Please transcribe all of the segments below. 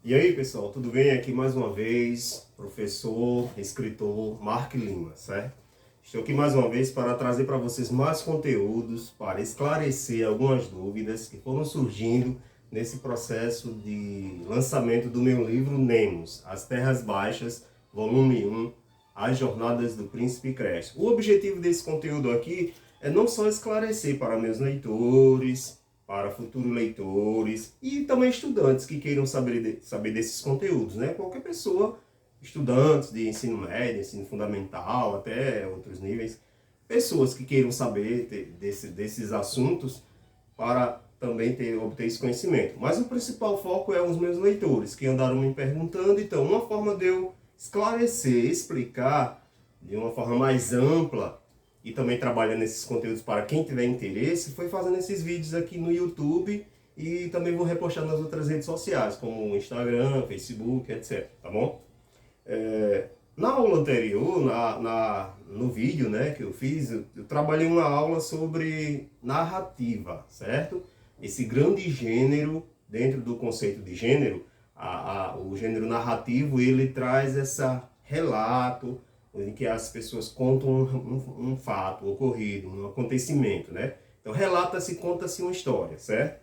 E aí, pessoal, tudo bem? Aqui mais uma vez, professor, escritor Mark Lima, certo? Estou aqui mais uma vez para trazer para vocês mais conteúdos, para esclarecer algumas dúvidas que foram surgindo nesse processo de lançamento do meu livro Nemos, As Terras Baixas, volume 1, As Jornadas do Príncipe Crespo. O objetivo desse conteúdo aqui é não só esclarecer para meus leitores, para futuros leitores e também estudantes que queiram saber desses conteúdos, né? Qualquer pessoa, estudantes de ensino médio, ensino fundamental, até outros níveis, pessoas que queiram saber desses assuntos para também obter esse conhecimento. Mas o principal foco é os meus leitores, que andaram me perguntando. Então, uma forma de eu esclarecer, explicar de uma forma mais ampla e também trabalhando esses conteúdos para quem tiver interesse, foi fazendo esses vídeos aqui no YouTube e também vou repostar nas outras redes sociais, como Instagram, Facebook, etc. Tá bom? Na aula anterior, no vídeo, né, que eu fiz, eu trabalhei uma aula sobre narrativa, certo? Esse grande gênero, dentro do conceito de gênero, o gênero narrativo, ele traz esse relato, em que as pessoas contam um fato ocorrido, um acontecimento, né? Então, relata-se, conta-se uma história, certo?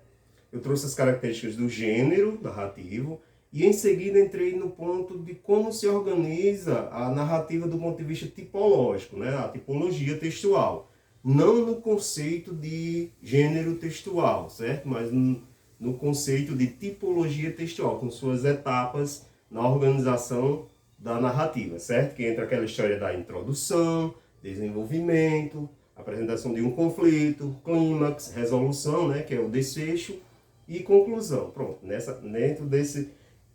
Eu trouxe as características do gênero narrativo e, em seguida, entrei no ponto de como se organiza a narrativa do ponto de vista tipológico, né? A tipologia textual. Não no conceito de gênero textual, certo? Mas no conceito de tipologia textual, com suas etapas na organização da narrativa, certo? Que entra aquela história da introdução, desenvolvimento, apresentação de um conflito, clímax, resolução, né, que é o desfecho, e conclusão. Pronto, dentro desse...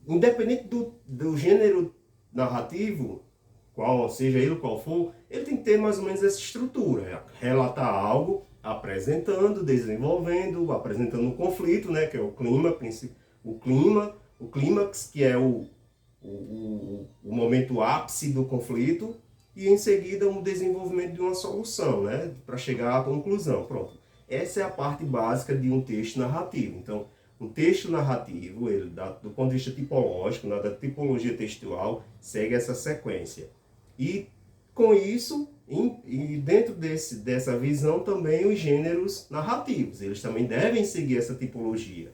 Independente do gênero narrativo, qual seja ele qual for, ele tem que ter mais ou menos essa estrutura. Relatar algo, apresentando, desenvolvendo, apresentando um conflito, né, que é o clímax, que é o momento ápice do conflito, e em seguida um desenvolvimento de uma solução, né, para chegar à conclusão. Pronto. Essa é a parte básica de um texto narrativo. Então, um texto narrativo, ele, do ponto de vista tipológico, da tipologia textual, segue essa sequência. E com isso, e dentro dessa visão também os gêneros narrativos, eles também devem seguir essa tipologia,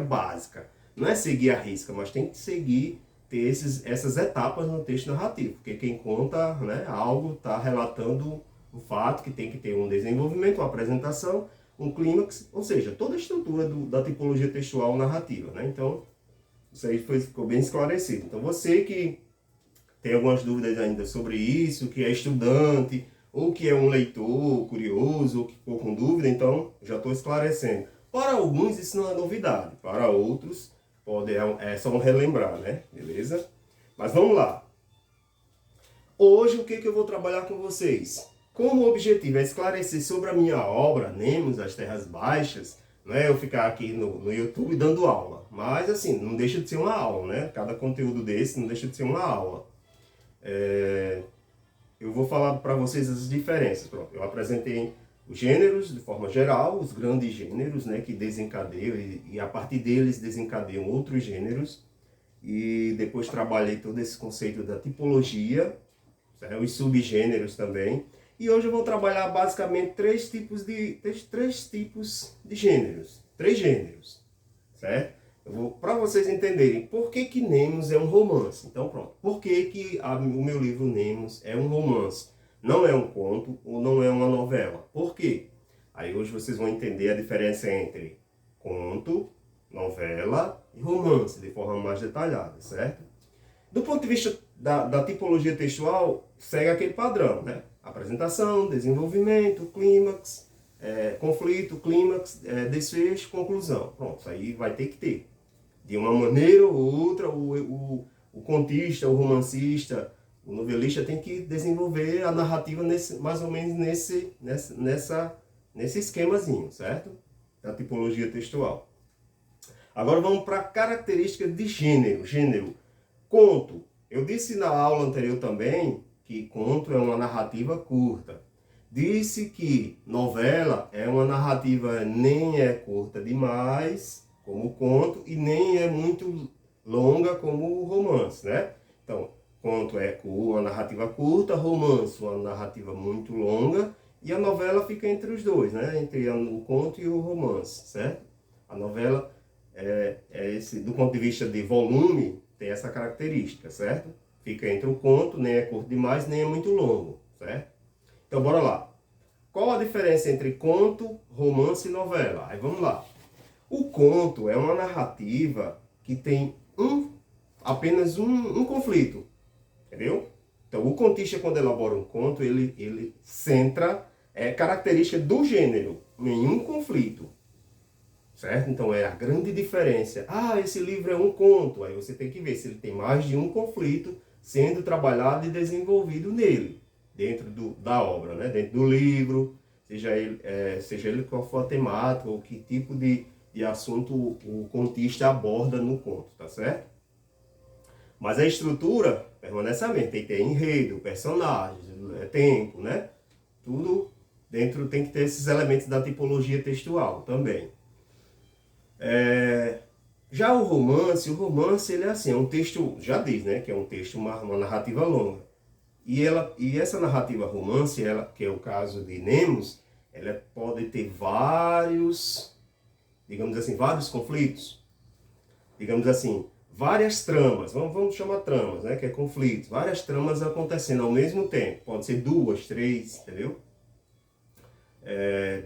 básica. Não é seguir a risca, mas tem que seguir, ter essas etapas no texto narrativo, porque quem conta, né, algo está relatando um fato que tem que ter um desenvolvimento, uma apresentação, um clímax, ou seja, toda a estrutura da tipologia textual narrativa, né? Então, isso aí ficou bem esclarecido. Então, você que tem algumas dúvidas ainda sobre isso, que é estudante, ou que é um leitor curioso, ou que ficou com dúvida, então já estou esclarecendo. Para alguns isso não é novidade, para outros é só um relembrar, né? Beleza? Mas vamos lá. Hoje o que eu vou trabalhar com vocês? Como o objetivo é esclarecer sobre a minha obra, Nemos, As Terras Baixas, não é eu ficar aqui no YouTube dando aula. Mas assim, não deixa de ser uma aula, né? Cada conteúdo desse não deixa de ser uma aula. Eu vou falar para vocês as diferenças. Pronto, eu apresentei os gêneros de forma geral, os grandes gêneros, né, que desencadeiam e a partir deles desencadeiam outros gêneros. E depois trabalhei todo esse conceito da tipologia, certo? Os subgêneros também. E hoje eu vou trabalhar basicamente três tipos de gêneros. Três gêneros, certo? Para vocês entenderem por que Nemos é um romance. Então pronto, por que o meu livro Nemos é um romance? Não é um conto ou não é uma novela. Por quê? Aí hoje vocês vão entender a diferença entre conto, novela e romance, de forma mais detalhada, certo? Do ponto de vista da tipologia textual, segue aquele padrão, né? Apresentação, desenvolvimento, clímax, conflito, clímax, desfecho, conclusão. Pronto, isso aí vai ter que ter. De uma maneira ou outra, o contista, o romancista, o novelista tem que desenvolver a narrativa mais ou menos nesse esquemazinho, certo? Da tipologia textual. Agora vamos para a característica de gênero. Gênero, conto. Eu disse na aula anterior também que conto é uma narrativa curta. Disse que novela é uma narrativa nem é curta demais, como o conto e nem é muito longa como o romance, né? Então, conto é uma narrativa curta, romance uma narrativa muito longa e a novela fica entre os dois, né? Entre o conto e o romance, certo? A novela do ponto de vista de volume, tem essa característica, certo? Fica entre o conto, nem é curto demais, nem é muito longo, certo? Então, bora lá. Qual a diferença entre conto, romance e novela? Aí vamos lá. O conto é uma narrativa que tem apenas um conflito, entendeu? Então, o contista, quando elabora um conto, ele centra característica do gênero, nenhum conflito, certo? Então, é a grande diferença. Ah, esse livro é um conto. Aí você tem que ver se ele tem mais de um conflito sendo trabalhado e desenvolvido nele, dentro da obra, né? Dentro do livro, seja ele qual for a temática ou que tipo de assunto o contista aborda no conto, tá certo? Mas a estrutura permanece a mesma, tem que ter enredo, personagens, tempo, né? Tudo dentro tem que ter esses elementos da tipologia textual também. Já o romance ele é assim, é um texto, já diz, né? Que é um texto, uma narrativa longa. E essa narrativa romance, que é o caso de Nemos, ela pode ter vários, digamos assim, vários conflitos. Digamos assim, várias tramas, vamos chamar tramas, né, que é conflitos, várias tramas acontecendo ao mesmo tempo, pode ser duas, três, entendeu?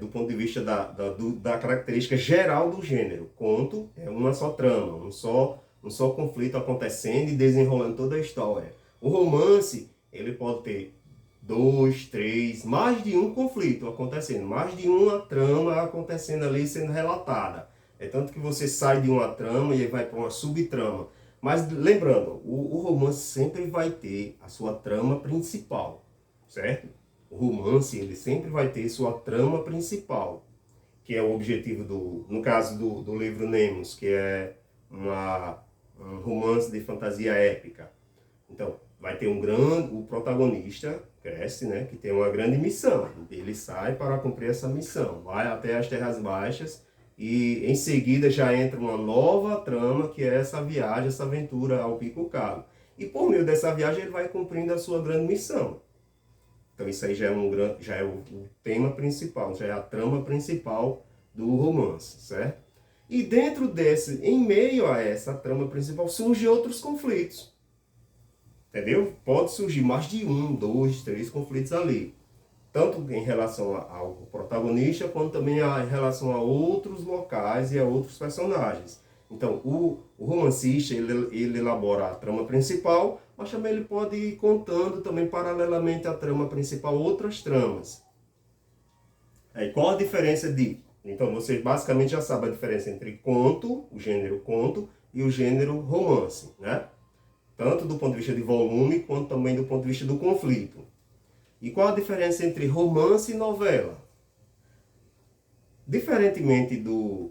Do ponto de vista da característica geral do gênero, conto é uma só trama, um só conflito acontecendo e desenrolando toda a história. O romance, ele pode ter dois, três, mais de um conflito acontecendo, mais de uma trama acontecendo ali sendo relatada. É tanto que você sai de uma trama e vai para uma subtrama. Mas lembrando, o romance sempre vai ter a sua trama principal, certo? O romance ele sempre vai ter sua trama principal, que é o objetivo no caso do livro Nemos, que é um romance de fantasia épica. Então, vai ter o protagonista cresce, né, que tem uma grande missão. Ele sai para cumprir essa missão, vai até as Terras Baixas e em seguida já entra uma nova trama, que é essa viagem, essa aventura ao Pico Calo. E por meio dessa viagem ele vai cumprindo a sua grande missão. Então isso aí já é o tema principal, já é a trama principal do romance, certo? E dentro em meio a essa trama principal, surgem outros conflitos. Entendeu? Pode surgir mais de um, dois, três conflitos ali. Tanto em relação ao protagonista, quanto também em relação a outros locais e a outros personagens. Então, o romancista, ele elabora a trama principal, mas também ele pode ir contando também paralelamente à trama principal outras tramas. Aí, qual a diferença de... Então, você basicamente já sabe a diferença entre conto, o gênero conto, e o gênero romance, né? Tanto do ponto de vista de volume, quanto também do ponto de vista do conflito. E qual a diferença entre romance e novela? Diferentemente do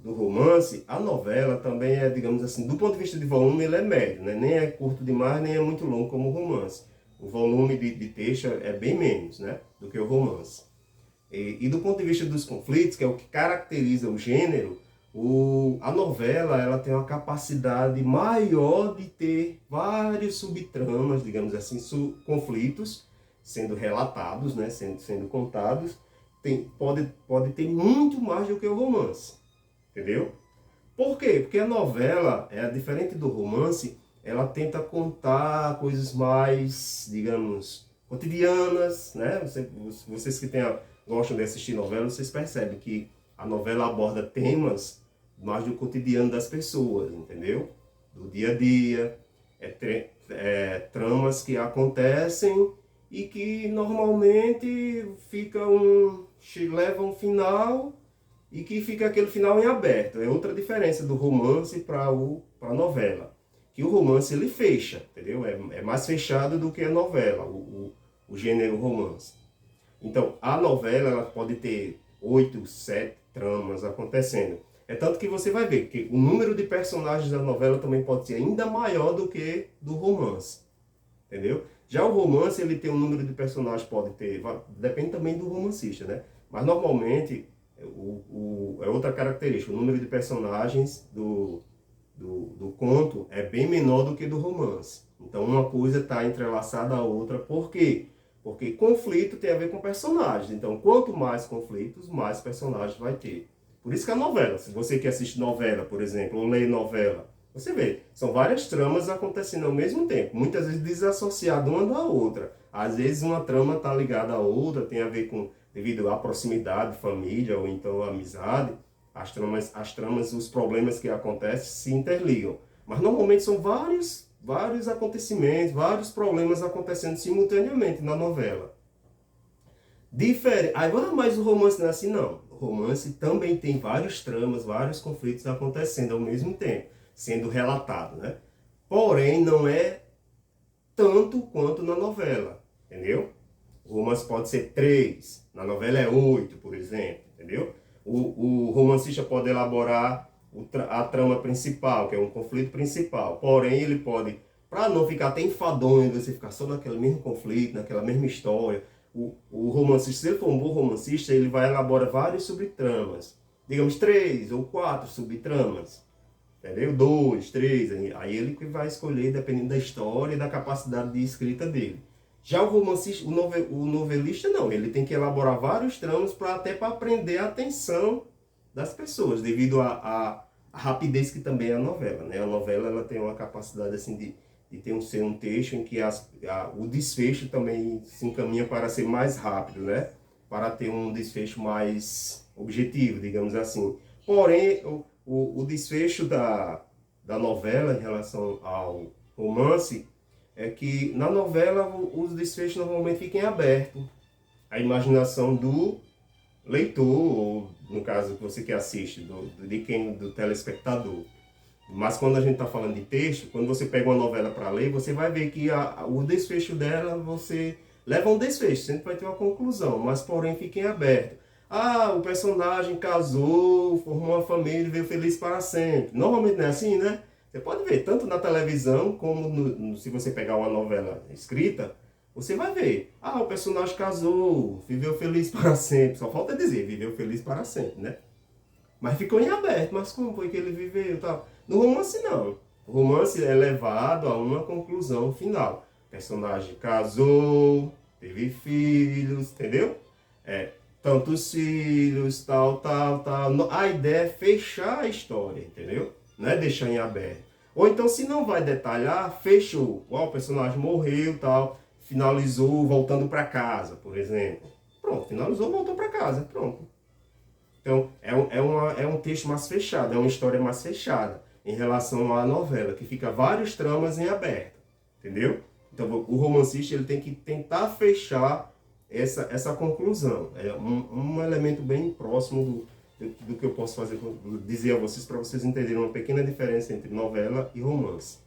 romance, a novela também é, digamos assim, do ponto de vista de volume, ele é médio, né? Nem é curto demais, nem é muito longo como o romance. O volume de texto é bem menos, né, do que o romance. E do ponto de vista dos conflitos, que é o que caracteriza o gênero, a novela ela tem uma capacidade maior de ter vários subtramas, digamos assim, conflitos sendo relatados, né, sendo contados. Pode ter muito mais do que o romance, entendeu? Por quê? Porque a novela, diferente do romance, ela tenta contar coisas mais, digamos, cotidianas, né? Vocês que gostam de assistir novela, vocês percebem que a novela aborda temas mais do cotidiano das pessoas, entendeu? Do dia a dia, tramas que acontecem e que normalmente levam um final e que fica aquele final em aberto. É outra diferença do romance para a novela. Que o romance ele fecha, entendeu? É mais fechado do que a novela, o gênero romance. Então, a novela ela pode ter 8, 7 tramas acontecendo. É tanto que você vai ver que o número de personagens da novela também pode ser ainda maior do que do romance. Entendeu? Já o romance, ele tem um número de personagens, depende também do romancista, né? Mas normalmente, É outra característica. O número de personagens do conto é bem menor do que do romance. Então uma coisa está entrelaçada à outra. Por quê? Porque conflito tem a ver com personagens. Então quanto mais conflitos, mais personagens vai ter. Por isso que a novela, se você que assiste novela, por exemplo, ou lê novela, você vê, são várias tramas acontecendo ao mesmo tempo, muitas vezes desassociadas uma da outra. Às vezes uma trama está ligada à outra, tem a ver com, devido à proximidade, família ou então amizade, as tramas, os problemas que acontecem se interligam. Mas normalmente são vários acontecimentos, vários problemas acontecendo simultaneamente na novela. Diferente. Aí, mas o romance não é assim, não. O romance também tem vários tramas, vários conflitos acontecendo ao mesmo tempo, sendo relatado, né? Porém, não é tanto quanto na novela, entendeu? O romance pode ser 3, na novela é 8, por exemplo, entendeu? O romancista pode elaborar a trama principal, que é um conflito principal, porém ele pode, para não ficar até enfadonho, você ficar só naquele mesmo conflito, naquela mesma história, o romancista, se ele for um bom romancista, ele vai elaborar várias subtramas, digamos 3 ou 4 subtramas, entendeu? 2, 3, aí ele que vai escolher dependendo da história e da capacidade de escrita dele. Já o romancista, o novelista não, ele tem que elaborar vários tramos até para prender a atenção das pessoas, devido à rapidez que também é a novela, né? A novela ela tem uma capacidade assim de ter ser um texto em que o desfecho também se encaminha para ser mais rápido, né? Para ter um desfecho mais objetivo, digamos assim. Porém, o desfecho da novela em relação ao romance é que na novela os desfechos normalmente ficam abertos. A imaginação do leitor, ou no caso que você que assiste, do telespectador. Mas quando a gente está falando de texto, quando você pega uma novela para ler, você vai ver que o desfecho dela, você leva um desfecho, sempre vai ter uma conclusão, mas porém fica em aberto. Ah, o personagem casou, formou uma família e veio feliz para sempre. Normalmente não é assim, né? Você pode ver, tanto na televisão, como se você pegar uma novela escrita, você vai ver. Ah, o personagem casou, viveu feliz para sempre. Só falta dizer, viveu feliz para sempre, né? Mas ficou em aberto, mas como foi que ele viveu e tal? No romance não. O romance é levado a uma conclusão final. O personagem casou, teve filhos, entendeu? Tantos filhos, tal. A ideia é fechar a história, entendeu? Não é deixar em aberto. Ou então, se não vai detalhar, fechou. O personagem morreu, tal, finalizou voltando para casa, por exemplo. Pronto, finalizou, voltou para casa, pronto. Então, é um texto mais fechado, é uma história mais fechada em relação à novela, que fica vários tramas em aberto, entendeu? Então, o romancista ele tem que tentar fechar essa conclusão. É um elemento bem próximo do que eu posso fazer, dizer a vocês, para vocês entenderem uma pequena diferença entre novela e romance.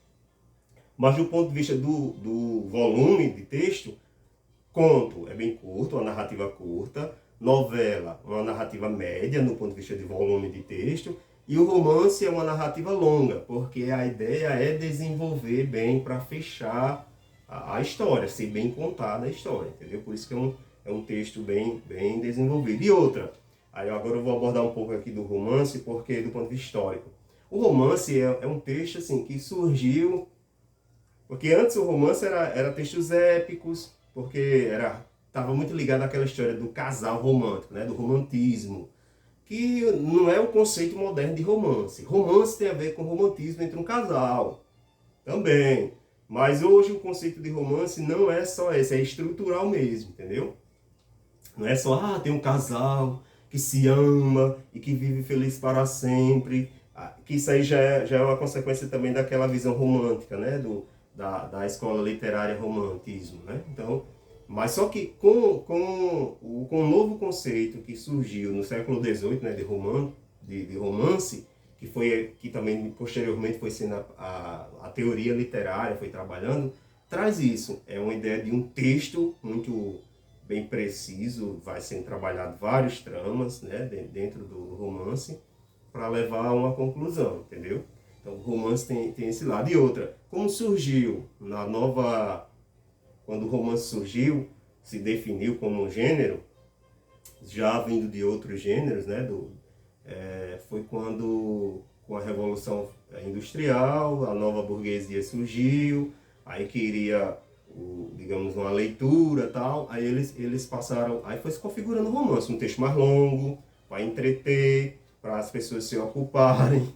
Mas do ponto de vista do volume de texto, conto é bem curto, uma narrativa curta. Novela, uma narrativa média no ponto de vista de volume de texto. E o romance é uma narrativa longa, porque a ideia é desenvolver bem para fechar a história, ser bem contada a história, entendeu? Por isso que é um texto bem desenvolvido. E outra, aí agora eu vou abordar um pouco aqui do romance, porque do ponto de vista histórico. O romance é um texto assim, que surgiu, porque antes o romance era textos épicos, porque estava muito ligado àquela história do casal romântico, né? Do romantismo, que não é o conceito moderno de romance. Romance tem a ver com romantismo entre um casal, também. Mas hoje o conceito de romance não é só esse, é estrutural mesmo, entendeu? Não é só, tem um casal que se ama e que vive feliz para sempre. Que isso aí já é uma consequência também daquela visão romântica, né? Da escola literária romantismo, né? Então, mas só que com o novo conceito que surgiu no século XVIII, né, de romance, que também posteriormente foi sendo a teoria literária, foi trabalhando, traz isso. É uma ideia de um texto muito bem preciso, vai sendo trabalhado vários tramas, né, dentro do romance, para levar a uma conclusão, entendeu? Então o romance tem esse lado. E outra, como surgiu quando o romance surgiu, se definiu como um gênero, já vindo de outros gêneros, né? Foi quando, com a Revolução Industrial, a nova burguesia surgiu, aí queria, digamos, uma leitura e tal, aí eles passaram, aí foi se configurando o romance, um texto mais longo, para entreter, para as pessoas se ocuparem.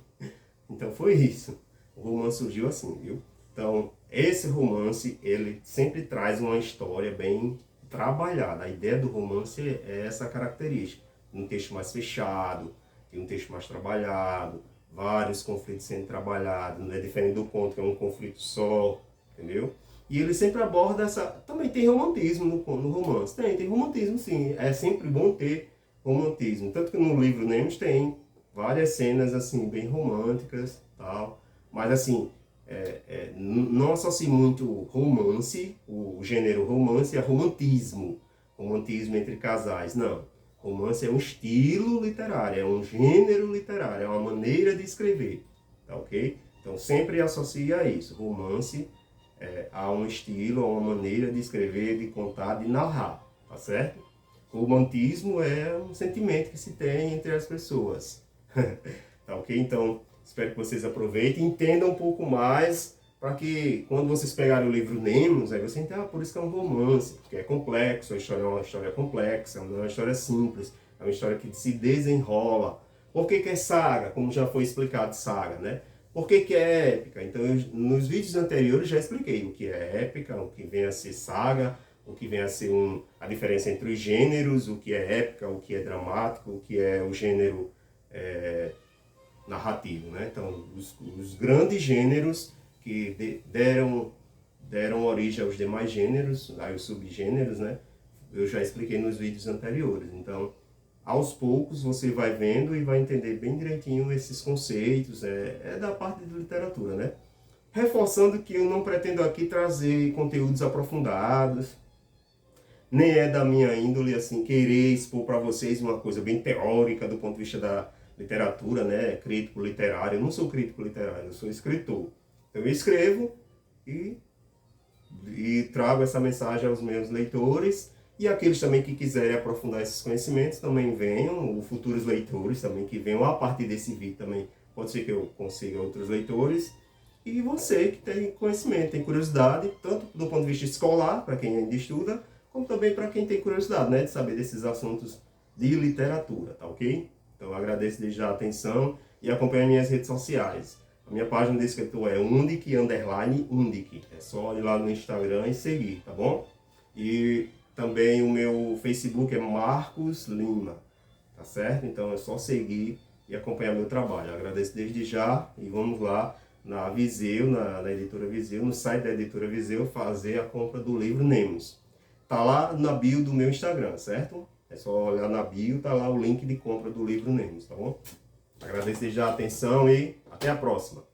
Então foi isso. O romance surgiu assim, viu? Então, esse romance, ele sempre traz uma história bem trabalhada. A ideia do romance é essa característica. Um texto mais fechado, um texto mais trabalhado, vários conflitos sendo trabalhados, não é diferente do conto, que é um conflito só, entendeu? E ele sempre aborda essa... Também tem romantismo no romance. Tem romantismo sim. É sempre bom ter romantismo. Tanto que no livro Nemos tem várias cenas assim, bem românticas, tal. Mas assim, não associe muito romance, o gênero romance, a romantismo. Romantismo entre casais, não. Romance é um estilo literário, é um gênero literário, é uma maneira de escrever, tá ok? Então sempre associa a isso. Romance a um estilo, a uma maneira de escrever, de contar, de narrar, tá certo? Romantismo é um sentimento que se tem entre as pessoas, tá ok? Então espero que vocês aproveitem e entendam um pouco mais, para que quando vocês pegarem o livro Nemos, aí você entenda, por isso que é um romance, porque é complexo, a história é uma história complexa, não é uma história simples, é uma história que se desenrola. Por que é saga? Como já foi explicado, saga, né? Por que é épica? Então, nos vídeos anteriores já expliquei o que é épica, o que vem a ser saga, o que vem a ser a diferença entre os gêneros, o que é épica, o que é dramático, o que é o gênero narrativo, né? Então, os grandes gêneros que deram origem aos demais gêneros, aos subgêneros, né? Eu já expliquei nos vídeos anteriores. Então, aos poucos você vai vendo e vai entender bem direitinho esses conceitos, é da parte de literatura, né? Reforçando que eu não pretendo aqui trazer conteúdos aprofundados, nem é da minha índole, assim, querer expor para vocês uma coisa bem teórica do ponto de vista da literatura, né? Crítico literário. Eu não sou crítico literário, eu sou escritor. Então, eu escrevo e trago essa mensagem aos meus leitores, e aqueles também que quiserem aprofundar esses conhecimentos também venham, os futuros leitores também que venham a partir desse vídeo também, pode ser que eu consiga outros leitores, e você que tem conhecimento, tem curiosidade, tanto do ponto de vista escolar, para quem ainda estuda, como também para quem tem curiosidade, né, de saber desses assuntos de literatura, tá ok? Então eu agradeço desde já a atenção e acompanhe minhas redes sociais. A minha página de escritor é undic_undic. É só ir lá no Instagram e seguir, tá bom? E também o meu Facebook é Marcos Lima, tá certo? Então é só seguir e acompanhar meu trabalho. Eu agradeço desde já e vamos lá na Viseu, na editora Viseu, no site da editora Viseu, fazer a compra do livro Nemos. Tá lá na bio do meu Instagram, certo? É só olhar na bio, tá lá o link de compra do livro Nemos, tá bom? Agradeço desde já a atenção e até a próxima.